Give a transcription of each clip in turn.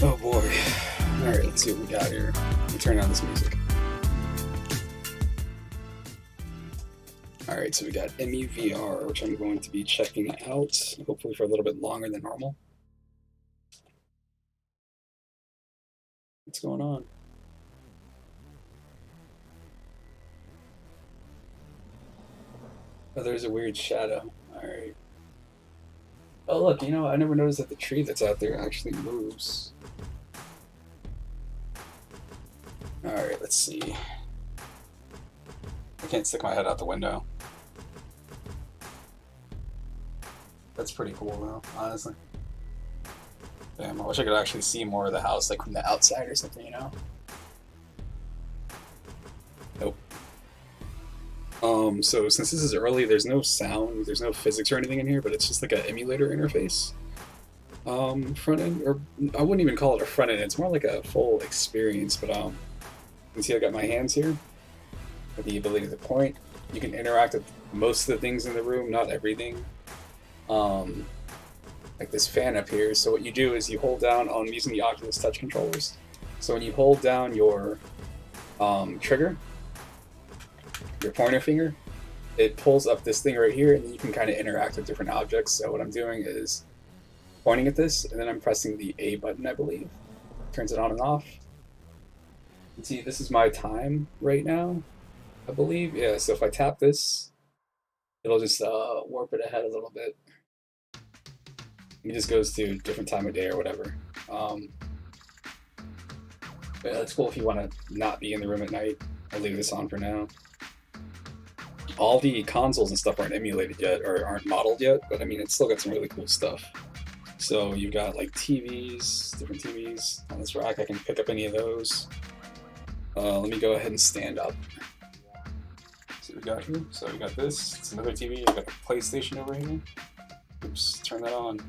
Oh boy. Alright, let's see what we got here. Let me turn on this music. Alright, so we got EmuVR, which I'm going to be checking out, hopefully for a little bit longer than normal. What's going on? Oh, there's a weird shadow. Alright. Oh look, you know, I never noticed that the tree that's out there actually moves. Alright, let's see. I can't stick my head out the window. That's pretty cool though, honestly. Damn, I wish I could actually see more of the house, like from the outside or something, you know? Nope. So since this is early, there's no sound, there's no physics or anything in here, but it's just like an emulator interface. Front end, or I wouldn't even call it a front end, it's more like a full experience, but you can see I got my hands here with the ability to point. You can interact with most of the things in the room, not everything. Like this fan up here. So what you do is you hold down on using the Oculus touch controllers. So when you hold down your trigger, your pointer finger, it pulls up this thing right here, and then you can kind of interact with different objects. So what I'm doing is pointing at this, and then I'm pressing the A button, I believe. Turns it on and off. You can see this is my time right now, I believe. Yeah, so if I tap this, it'll just warp it ahead a little bit. It just goes to a different time of day or whatever. But yeah, that's cool if you want to not be in the room at night. I'll leave this on for now. All the consoles and stuff aren't emulated yet, or aren't modeled yet, but I mean, it's still got some really cool stuff. So you've got like TVs, different TVs on this rack. I can pick up any of those. Let me go ahead and stand up. See what we got here. So we got this. It's another TV. We've got the PlayStation over here. Oops, turn that on.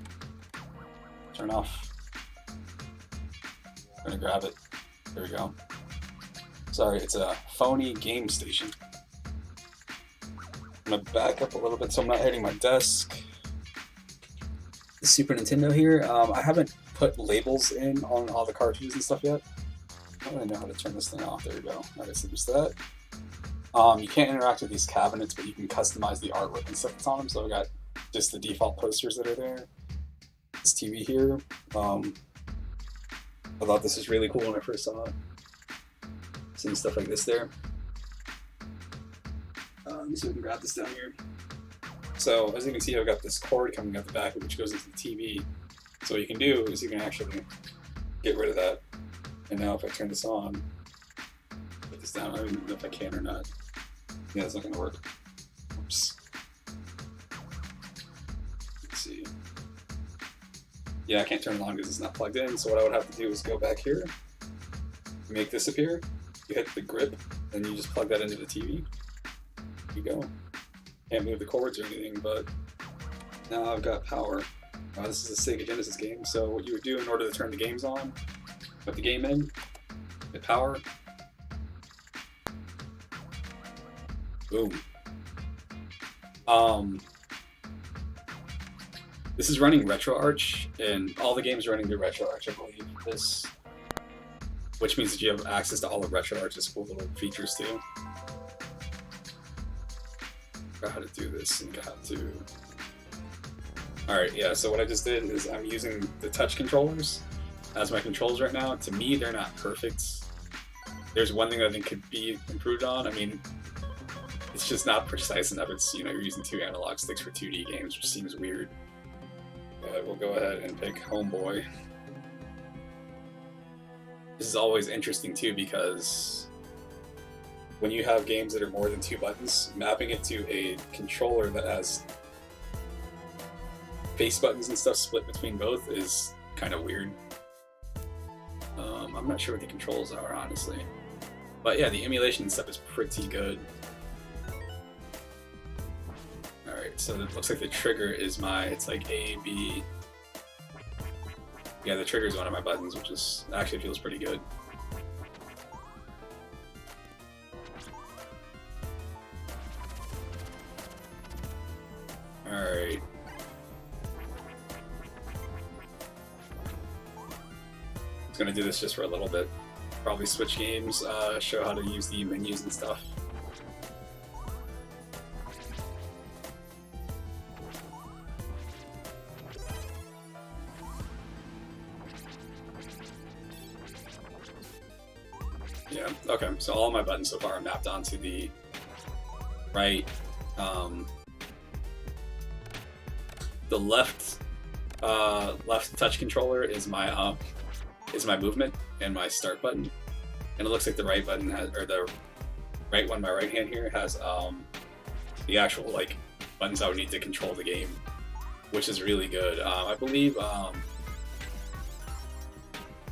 Turn off. I'm gonna grab it. There we go. Sorry, it's a phony game station. I'm gonna back up a little bit so I'm not hitting my desk. The Super Nintendo here. I haven't put labels in on all the cartridges and stuff yet. I don't really know how to turn this thing off. There we go. Alright, so there's that. You can't interact with these cabinets, but you can customize the artwork and stuff that's on them. So I've got just the default posters that are there. This TV here. I thought this was really cool when I first saw it. Seeing stuff like this there. Let me see if we can grab this down here. So as you can see, I've got this cord coming out the back, which goes into the TV. So what you can do is you can actually get rid of that. And now if I turn this on, put this down, I don't even know if I can or not. Yeah, it's not going to work. Oops. Let's see. Yeah, I can't turn it on because it's not plugged in. So what I would have to do is go back here, make this appear. You hit the grip, and you just plug that into the TV. There you go. Can't move the cords or anything, but now I've got power. This is a Sega Genesis game, so what you would do in order to turn the games on, put the game in, hit power, boom. This is running RetroArch, and all the games are running through RetroArch, I believe. This, which means that you have access to all of RetroArch's cool little features too. How to do this and how to. Alright, yeah, so what I just did is I'm using the touch controllers as my controls right now. To me, they're not perfect. There's one thing that I think could be improved on. I mean, it's just not precise enough. It's, you know, you're using 2 analog sticks for 2D games, which seems weird. But we'll go ahead and pick Homeboy. This is always interesting too, because when you have games that are more than 2 buttons, mapping it to a controller that has face buttons and stuff split between both is kind of weird. I'm not sure what the controls are, honestly. But yeah, the emulation and stuff is pretty good. Alright, so it looks like the trigger is it's like A, B. Yeah, the trigger is one of my buttons, which is actually feels pretty good. Alright. gonna do this just for a little bit. Probably switch games, show how to use the menus and stuff. Yeah, okay, so all my buttons so far are mapped onto the right, the left touch controller is my movement and my start button, and it looks like the right button has, or the right one, my right hand here has the actual like buttons I would need to control the game, which is really good. I believe what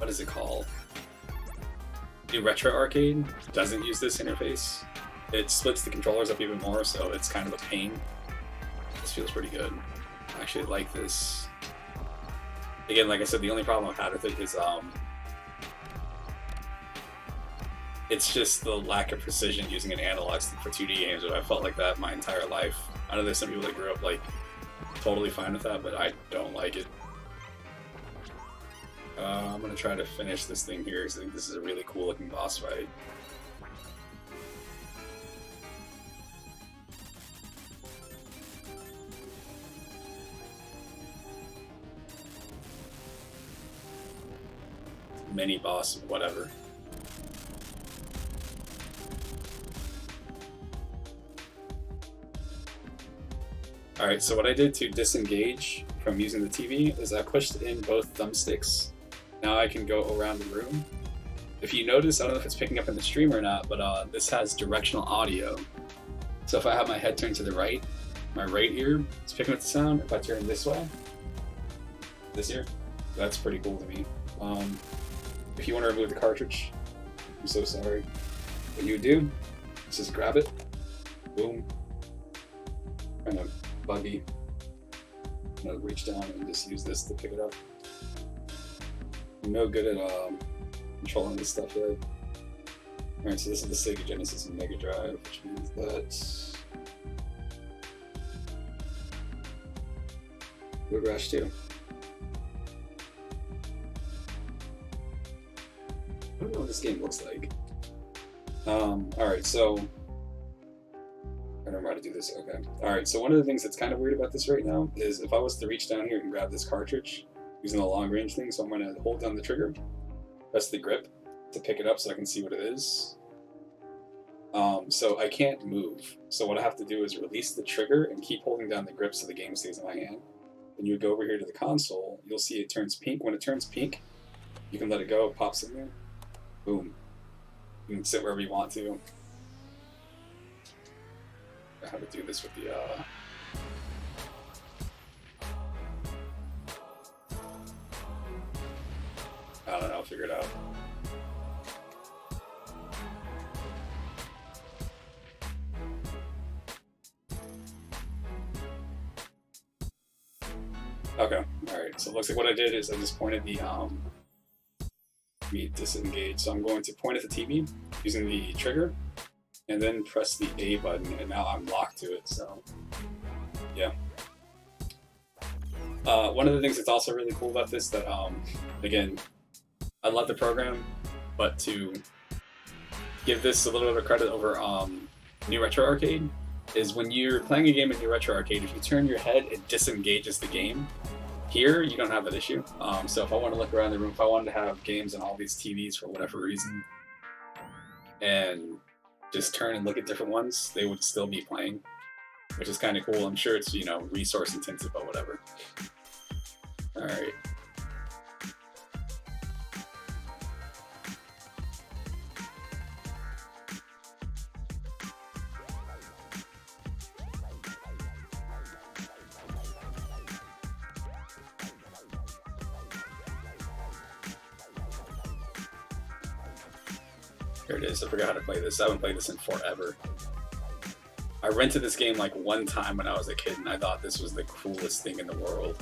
is it called? New Retro Arcade doesn't use this interface. It splits the controllers up even more, so it's kind of a pain. This feels pretty good. I actually like this. Again, like I said, the only problem I've had with it is it's just the lack of precision using an analog stick for 2D games, but I felt like that my entire life. I know there's some people that grew up like totally fine with that, but I don't like it. I'm gonna try to finish this thing here because I think this is a really cool looking boss fight. Mini boss, whatever. Alright, so what I did to disengage from using the TV is I pushed in both thumbsticks. Now I can go around the room. If you notice, I don't know if it's picking up in the stream or not, but this has directional audio. So if I have my head turned to the right, my right ear is picking up the sound. If I turn this way, this ear, that's pretty cool to me. If you want to remove the cartridge, I'm so sorry. What you would do is just grab it, boom, kind of buggy. I'm gonna reach down and just use this to pick it up. I'm no good at controlling this stuff yet. Alright, so this is the Sega Genesis and Mega Drive, which means that Road Rash 2. I don't know what this game looks like. Alright, so I don't know how to do this. Okay. Alright, so one of the things that's kind of weird about this right now is if I was to reach down here and grab this cartridge using the long range thing, so I'm going to hold down the trigger, press the grip to pick it up so I can see what it is. So I can't move. So what I have to do is release the trigger and keep holding down the grip so the game stays in my hand. Then you would go over here to the console, you'll see it turns pink. When it turns pink, you can let it go, it pops in there. Boom. You can sit wherever you want to. How to do this with the I don't know, I'll figure it out. Okay, alright, so it looks like what I did is I just pointed the me disengage. So I'm going to point at the TV using the trigger and then press the A button, and now I'm locked to it, so yeah. One of the things that's also really cool about this that, again, I love the program, but to give this a little bit of credit over New Retro Arcade, is when you're playing a game in New Retro Arcade, if you turn your head, it disengages the game. Here, you don't have that issue. So if I want to look around the room, if I wanted to have games on all these TVs for whatever reason, and just turn and look at different ones, they would still be playing, which is kind of cool. I'm sure it's, you know, resource intensive, but whatever. Alright. Here it is. I forgot how to play this. I haven't played this in forever. I rented this game like one time when I was a kid, and I thought this was the coolest thing in the world.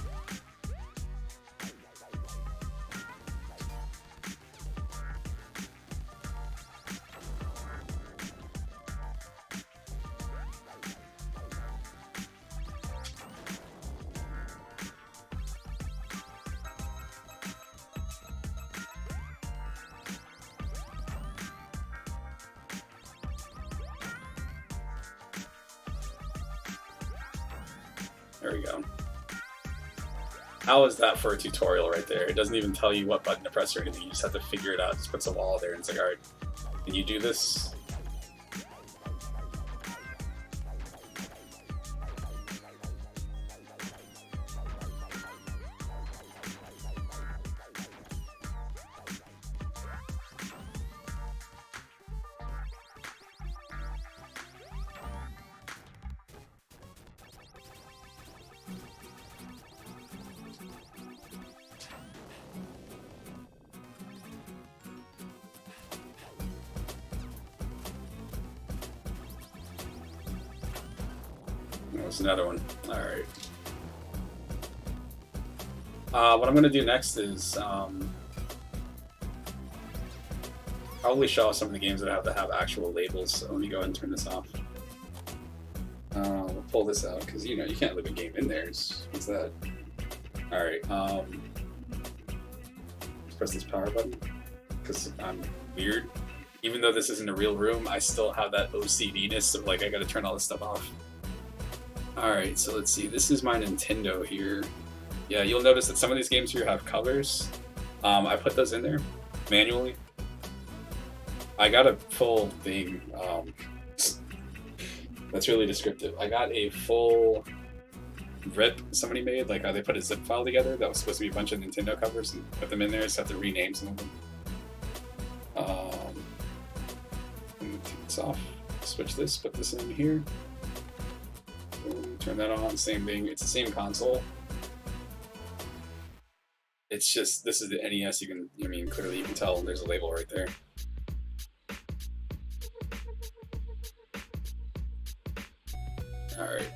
we go. How is that for a tutorial right there? It doesn't even tell you what button to press or anything. You just have to figure it out. It just puts a wall there and it's like, alright, can you do this? There's another one. Alright. What I'm going to do next is probably show off some of the games that have to have actual labels. So let me go ahead and turn this off. We'll pull this out because you can't leave a game in there. What's that? Alright. Let's press this power button because I'm weird. Even though this isn't a real room, I still have that OCD-ness of like I gotta turn all this stuff off. Alright, so let's see. This is my Nintendo here. Yeah, you'll notice that some of these games here have colors. I put those in there manually. I got a full thing. That's really descriptive. I got a full rip somebody made. Like they put a zip file together that was supposed to be a bunch of Nintendo covers and put them in there. So I have to rename some of them. Take this off. Switch this. Put this in here. Turn that on, same thing. It's the same console. It's just, this is the NES. Clearly you can tell there's a label right there. Alright.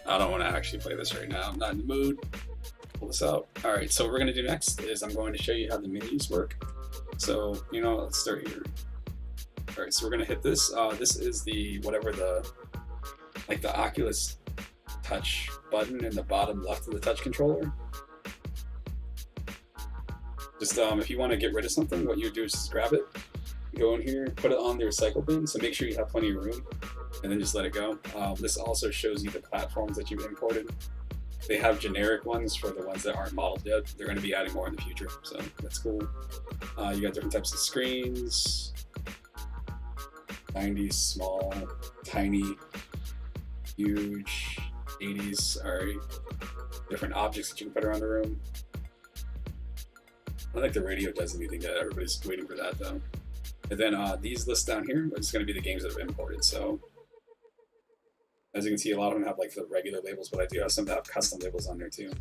I don't want to actually play this right now. I'm not in the mood. Pull this out. Alright, so what we're going to do next is I'm going to show you how the menus work. So, let's start here. Alright, so we're gonna hit this. This is the Oculus Touch button in the bottom left of the touch controller. Just if you want to get rid of something, what you do is just grab it, go in here, put it on the recycle bin. So make sure you have plenty of room, and then just let it go. This also shows you the platforms that you've imported. They have generic ones for the ones that aren't modeled yet. They're going to be adding more in the future, so that's cool. You got different types of screens. 90s, small, tiny, huge, 80s, different objects that you can put around the room. I don't think the radio does anything yet. Everybody's waiting for that though. And then these lists down here is going to be the games that have imported. So as you can see, a lot of them have like the regular labels, but I do have some that have custom labels on there too.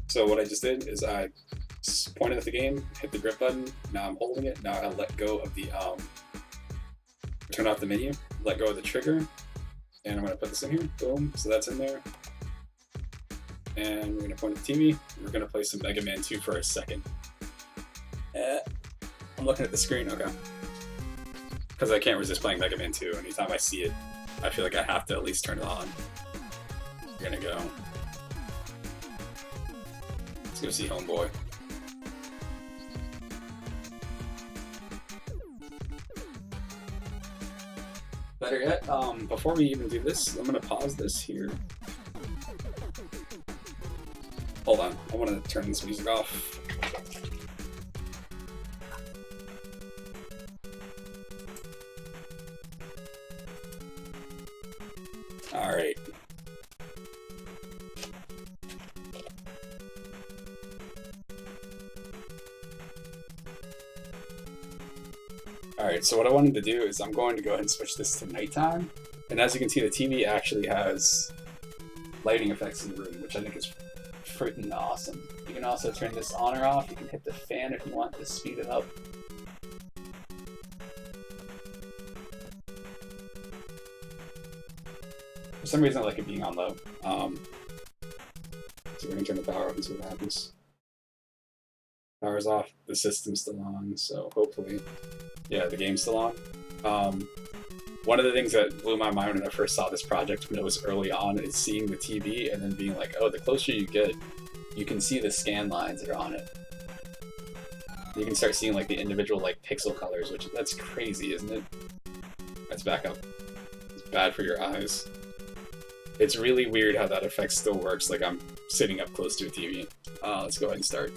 So what I just did is I pointed at the game, hit the grip button, now I'm holding it, now I let go of the, turn off the menu, let go of the trigger, and I'm going to put this in here, boom, so that's in there. And we're going to point at the TV, we're going to play some Mega Man 2 for a second. I'm looking at the screen, okay. Because I can't resist playing Mega Man 2, anytime I see it, I feel like I have to at least turn it on. We're going to go. Let's go see Homeboy. Better yet, before we even do this, I'm going to pause this here. Hold on, I want to turn this music off. Alright. Alright, so what I wanted to do is I'm going to go ahead and switch this to nighttime. And as you can see, the TV actually has lighting effects in the room, which I think is freaking awesome. You can also turn this on or off. You can hit the fan if you want to speed it up. For some reason I like it being on low. So we're going to turn the power up and see what happens. Power's off, the system's still on, so hopefully, yeah, the game's still on. One of the things that blew my mind when I first saw this project when it was early on is seeing the TV and then being like, oh, the closer you get, you can see the scan lines that are on it. You can start seeing like the individual like pixel colors, which that's crazy, isn't it? Let's back up. It's bad for your eyes. It's really weird how that effect still works. Like I'm sitting up close to a TV. Let's go ahead and start.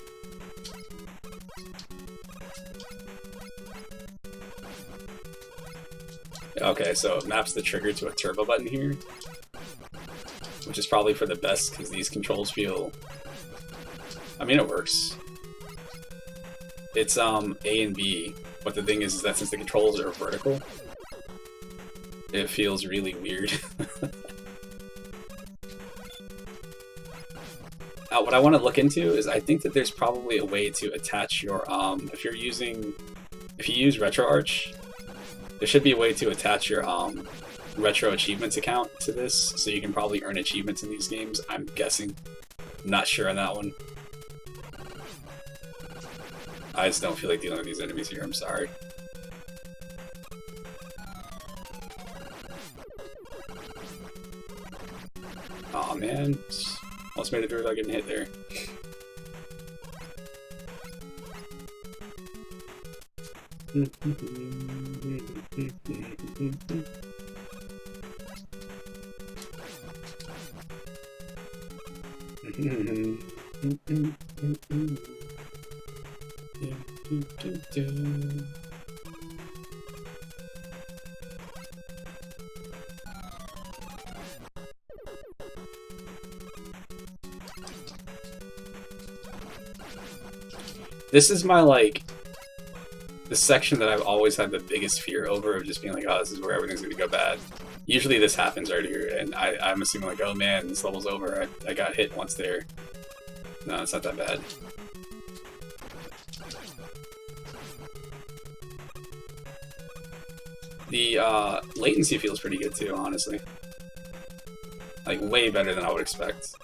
Okay, so it maps the trigger to a turbo button here, which is probably for the best because these controls feel. I mean, it works. It's A and B, but the thing is that since the controls are vertical, it feels really weird. What I want to look into is I think that there's probably a way to attach your if you use RetroArch, there should be a way to attach your retro achievements account to this, so you can probably earn achievements in these games. I'm guessing. I'm not sure on that one. I just don't feel like dealing with these enemies here. I'm sorry. Aw, oh, man. Almost made it through without getting hit there. This is my, like, the section that I've always had the biggest fear over, of just being like, oh, this is where everything's gonna go bad. Usually this happens right here, and I'm assuming like, oh man, this level's over, I got hit once there. No, it's not that bad. The latency feels pretty good too, honestly. Like, way better than I would expect.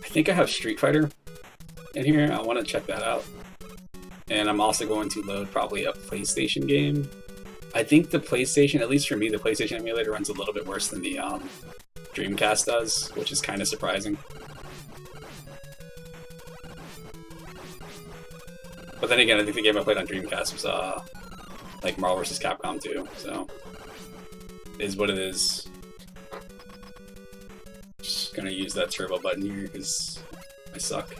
I think I have Street Fighter in here. I want to check that out. And I'm also going to load probably a PlayStation game. I think the PlayStation, at least for me, the PlayStation emulator runs a little bit worse than the Dreamcast does, which is kind of surprising. But then again, I think the game I played on Dreamcast was like Marvel vs. Capcom 2, so it is what it is. Just gonna use that turbo button here because I suck.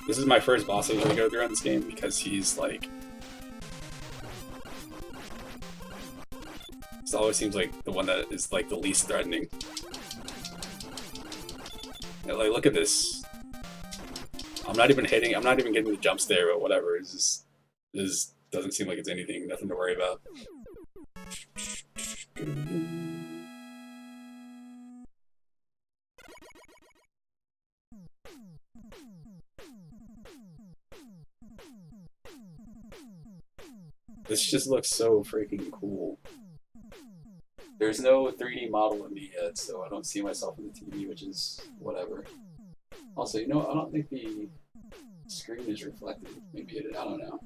This is my first boss I usually go through on this game because he's like. This always seems like the one that is like the least threatening. Yeah, like, look at this. I'm not even hitting. I'm not even getting the jumps there, but whatever. It's just. This doesn't seem like it's anything. Nothing to worry about. This just looks so freaking cool. There's no 3D model of me yet, so I don't see myself in the TV, which is whatever. Also, you know what? I don't think the screen is reflected. Maybe it is. I don't know.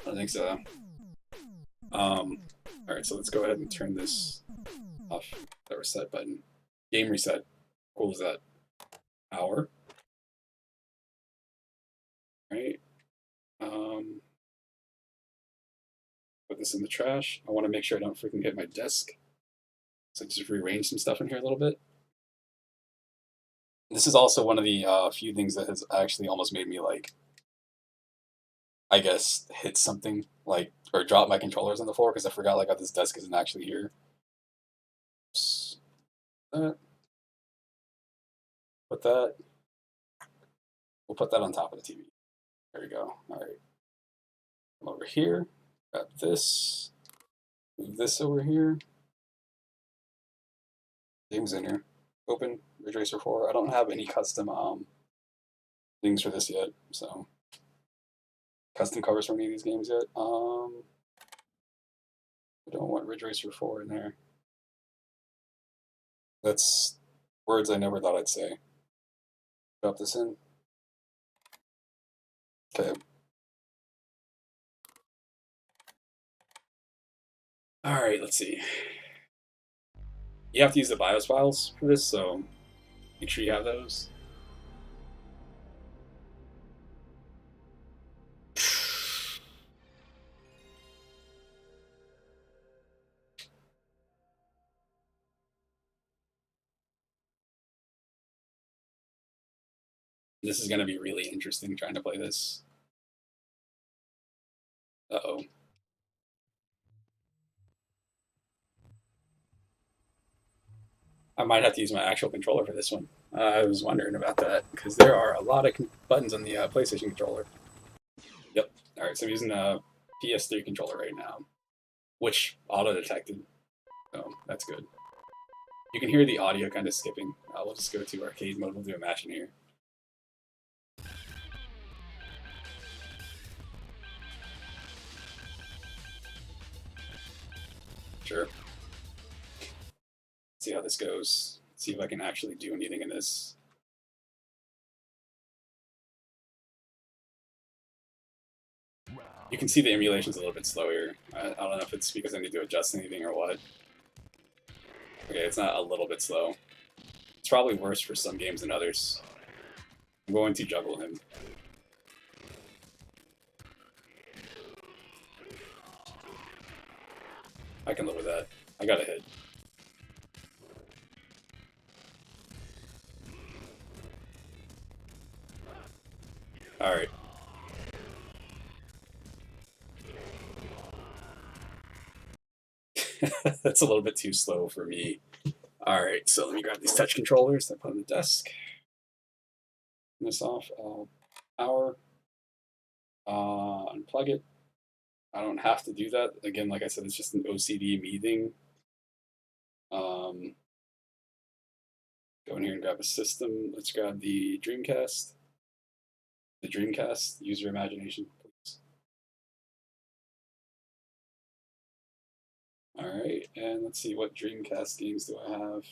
I don't think so. Alright, so let's go ahead and turn this off. That reset button. Game reset. Cool as that. Hour. Right. Put this in the trash. I want to make sure I don't freaking hit my desk. So just rearrange some stuff in here a little bit. This is also one of the few things that has actually almost made me, like, I guess, hit something, like, or drop my controllers on the floor because I forgot, like, how this desk isn't actually here. Oops. Put that. We'll put that on top of the TV. There we go. All right. Come over here. Grab this. Move this over here. Game's in here. Open. Ridge Racer 4. I don't have any custom things for this yet, so custom covers for any of these games yet. I don't want Ridge Racer 4 in there. That's words I never thought I'd say. Drop this in. Okay. Alright, let's see. You have to use the BIOS files for this, so make sure you have those. This is going to be really interesting trying to play this. Uh-oh. I might have to use my actual controller for this one. I was wondering about that, because there are a lot of buttons on the PlayStation controller. Yep. Alright, so I'm using a PS3 controller right now, which auto-detected, so that's good. You can hear the audio kind of skipping. We'll just go to arcade mode. We'll do Imagine here. Sure. See how this goes. See if I can actually do anything in this. You can see the emulation's a little bit slower. I don't know if it's because I need to adjust anything or what. Okay, it's not a little bit slow. It's probably worse for some games than others. I'm going to juggle him. I can live with that. I got a hit. Alright. That's a little bit too slow for me. Alright, so let me grab these touch controllers that I put on the desk. Turn this off. Power. Unplug it. I don't have to do that. Again, like I said, it's just an OCD me thing. Go in here and grab a system. Let's grab the Dreamcast. The Dreamcast. Use your imagination, please. Alright, and let's see, what Dreamcast games do I have?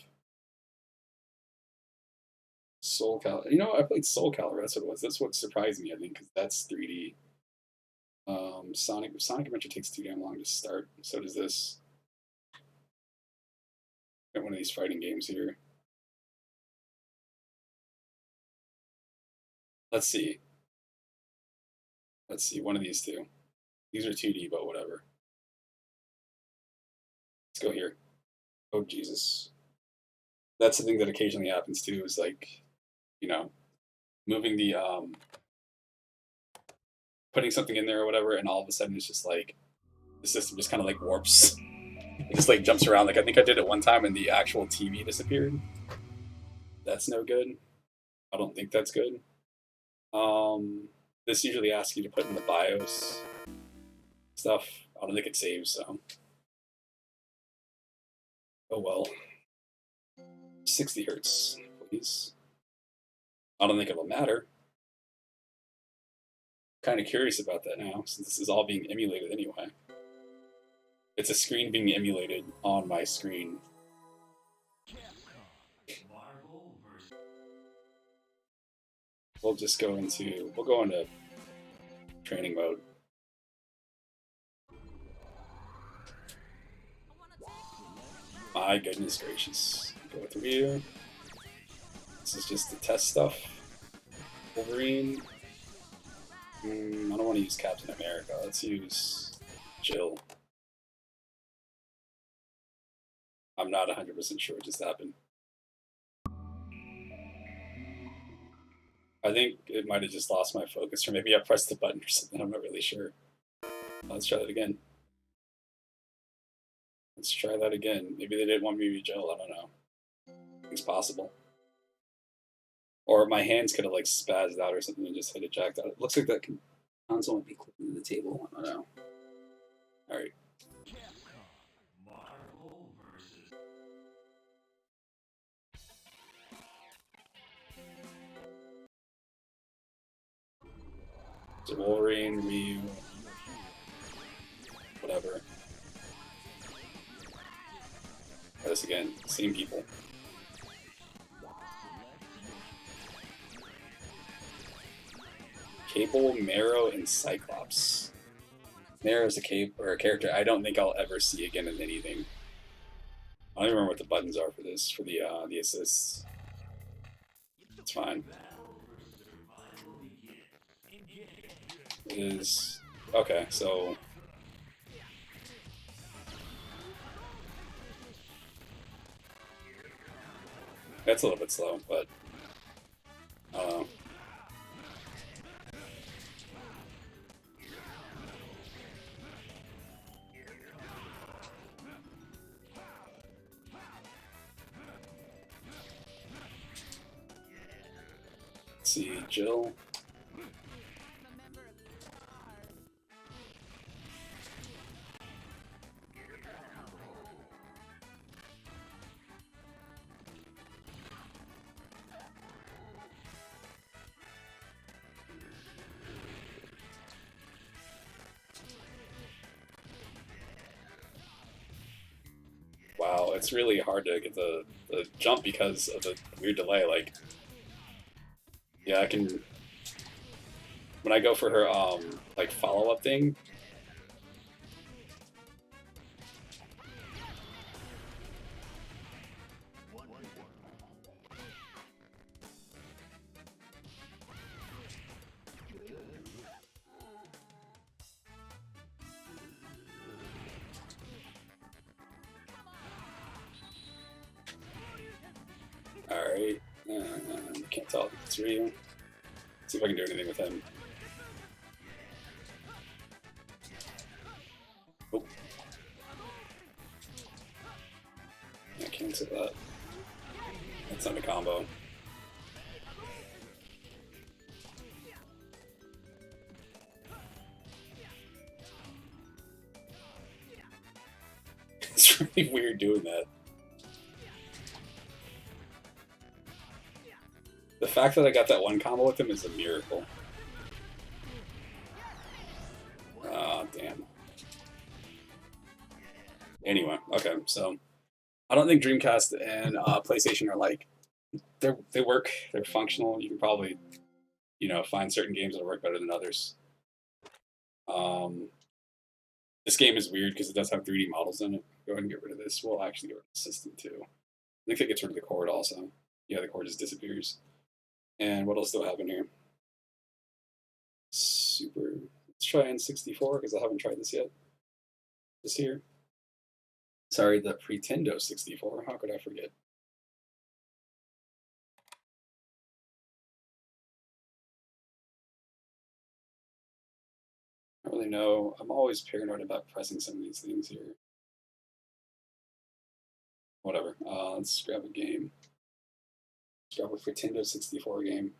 Soul Calibur. You know, I played Soul Calibur. That's what it was. That's what surprised me, I think, because that's 3D. Sonic Adventure takes too damn long to start. So does this. Got one of these fighting games here. Let's see. Let's see, one of these two. These are 2D, but whatever. Let's go here. Oh, Jesus. That's the thing that occasionally happens, too, is like, you know, moving the, putting something in there or whatever, and all of a sudden it's just like, the system just kind of like warps. It just like jumps around. Like, I think I did it one time and the actual TV disappeared. That's no good. I don't think that's good. This usually asks you to put in the BIOS stuff. I don't think it saves, so. Oh well. 60 hertz, please. I don't think it'll matter. Kind of curious about that now, since this is all being emulated anyway. It's a screen being emulated on my screen. We'll go into training mode. My goodness gracious. Go through here. This is just the test stuff. Wolverine. I don't want to use Captain America. Let's use Jill. I'm not 100% sure what just happened. I think it might have just lost my focus, or maybe I pressed the button or something. I'm not really sure. Let's try that again. Let's try that again. Maybe they didn't want me to be Jill. I don't know. It's possible. Or my hands could have like spazzed out or something and just hit it jacked out. It looks like that console might be clicking to the table. I don't know. All right. So Wolverine, Ryu, whatever. Try this again. Same people. Cable, Marrow, and Cyclops. There is a cape or a character I don't think I'll ever see again in anything. I don't even remember what the buttons are for this, for the assists. It's fine. It is okay, so that's a little bit slow, but I don't know. Let's see, Jill. Wow, it's really hard to get the jump because of the weird delay. Like, yeah, I can when I go for her like follow up thing. Alright, can't tell if it's Ryu. See if I can do anything with him. Oh. I can't cancel that. That's not a combo. It's really weird doing that. The fact that I got that one combo with him is a miracle. Oh, damn. Anyway, okay, so I don't think Dreamcast and PlayStation are like they work. They're functional. You can probably find certain games that work better than others. This game is weird because it does have 3D models in it. Go ahead and get rid of this. We'll actually get rid of the system too. I think it gets rid of the cord also. Yeah, the cord just disappears. And what else do I have in here? Super. Let's try N64 because I haven't tried this yet. This here. Sorry, the Pretendo 64. How could I forget? I don't really know. I'm always paranoid about pressing some of these things here. Whatever. Let's grab a game. Let's grab a Pretendo 64 game.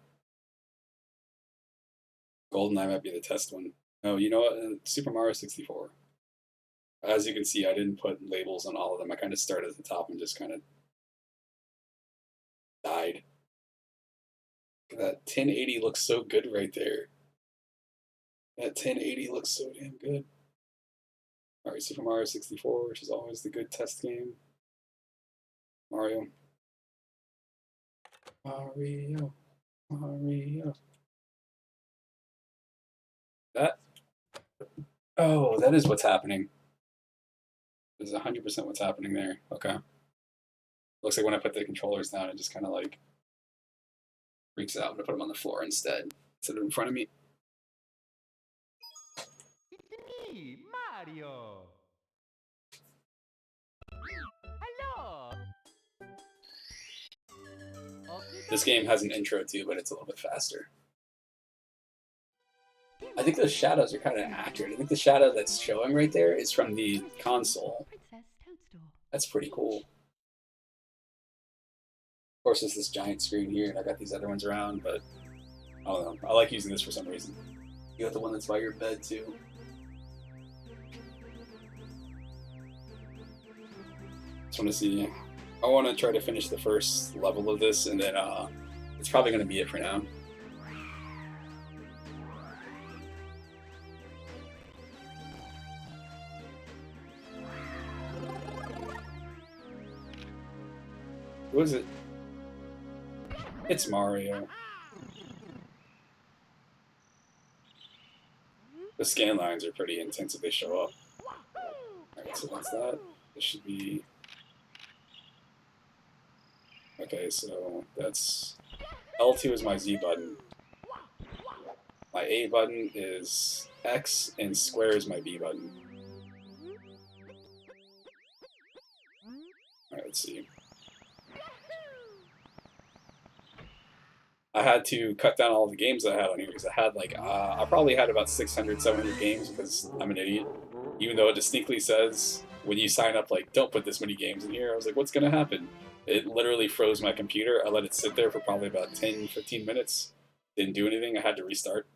GoldenEye might be the test one. No, you know what? Super Mario 64. As you can see, I didn't put labels on all of them. I kind of started at the top and just kind of died. That 1080 looks so good right there. That 1080 looks so damn good. Alright, Super Mario 64, which is always the good test game. Mario. Mario. Mario. That. Oh, that is what's happening. This is 100% what's happening there. Okay. Looks like when I put the controllers down, it just kind of like freaks out. I'm going to put them on the floor instead of in front of me. It's me, Mario. Hello. This game has an intro too, but it's a little bit faster. I think those shadows are kind of accurate. I think the shadow that's showing right there is from the console. That's pretty cool. Of course, there's this giant screen here, and I got these other ones around, but I don't know. I like using this for some reason. You got the one that's by your bed too. Just want to see. I want to try to finish the first level of this, and then it's probably going to be it for now. Who is it? It's Mario. The scan lines are pretty intense if they show up. Alright, so that's that. This should be... Okay, so that's... L2 is my Z button. My A button is X, and square is my B button. Alright, let's see. I had to cut down all the games that I had on here because I had like, I probably had about 600, 700 games because I'm an idiot. Even though it distinctly says when you sign up, like, don't put this many games in here, I was like, what's going to happen? It literally froze my computer. I let it sit there for probably about 10, 15 minutes. Didn't do anything. I had to restart.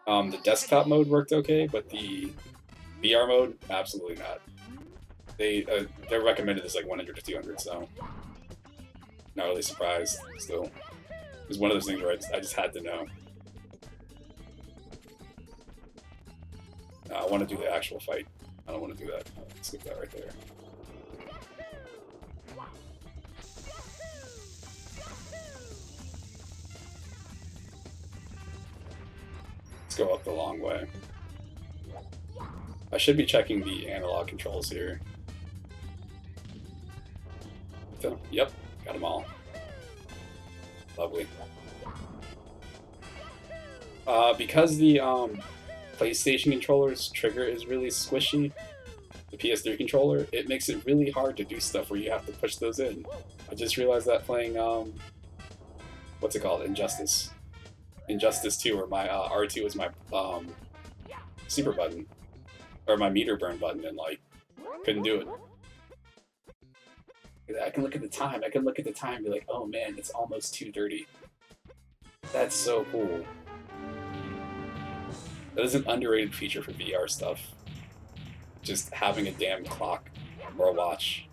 The desktop mode worked okay, but the VR mode, absolutely not. Their recommended is like 100 to 200, so not really surprised still. It was one of those things where I just had to know. I want to do the actual fight. I don't want to do that. I'll skip that right there. Let's go up the long way. I should be checking the analog controls here. So, yep, got them all. Lovely. Because the PlayStation controller's trigger is really squishy, the PS3 controller, it makes it really hard to do stuff where you have to push those in. I just realized that playing, what's it called? Injustice 2, where my R2 is my super button, or my meter burn button, and like, couldn't do it. I can look at the time. And be like, oh man, it's almost 2:30. That's so cool. That is an underrated feature for VR stuff. Just having a damn clock or a watch.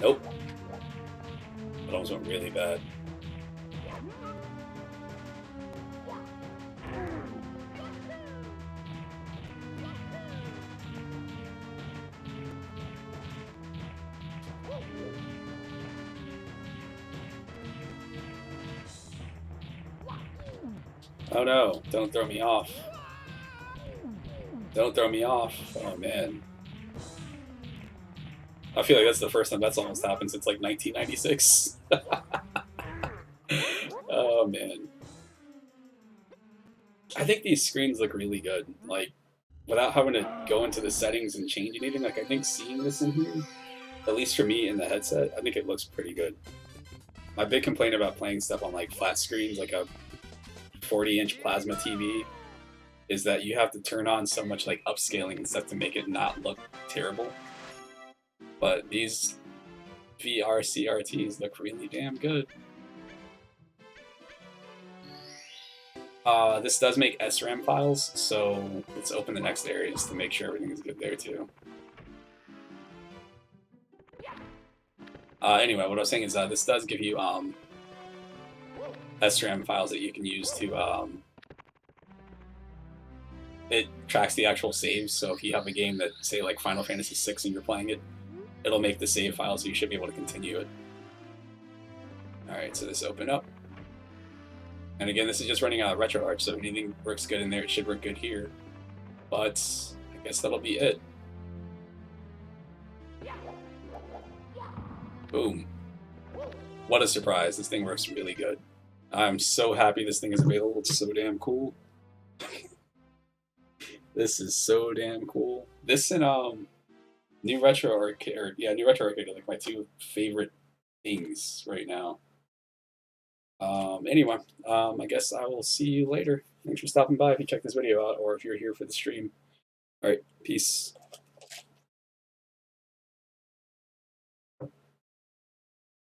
Nope. That almost went really bad. Oh no, don't throw me off. Don't throw me off. Oh man. I feel like that's the first time that's almost happened since like 1996. Oh man. I think these screens look really good. Like, without having to go into the settings and change anything, like I think seeing this in here, at least for me in the headset, I think it looks pretty good. My big complaint about playing stuff on like flat screens, like a 40-inch plasma TV, is that you have to turn on so much like upscaling and stuff to make it not look terrible. But these VR CRTs look really damn good. This does make SRAM files, so let's open the next areas to make sure everything is good there too. Anyway, what I was saying is this does give you SRAM files that you can use to it tracks the actual saves. So if you have a game that, say, like Final Fantasy VI and you're playing it, it'll make the save file, so you should be able to continue it. Alright, so this open up. And again, this is just running out of RetroArch, so if anything works good in there, it should work good here. But I guess that'll be it. Boom. What a surprise. This thing works really good. I'm so happy this thing is available. It's so damn cool. This is so damn cool. This and New Retro Arcade are like my two favorite things right now. Anyway, I guess I will see you later. Thanks for stopping by if you check this video out or if you're here for the stream. Alright, peace.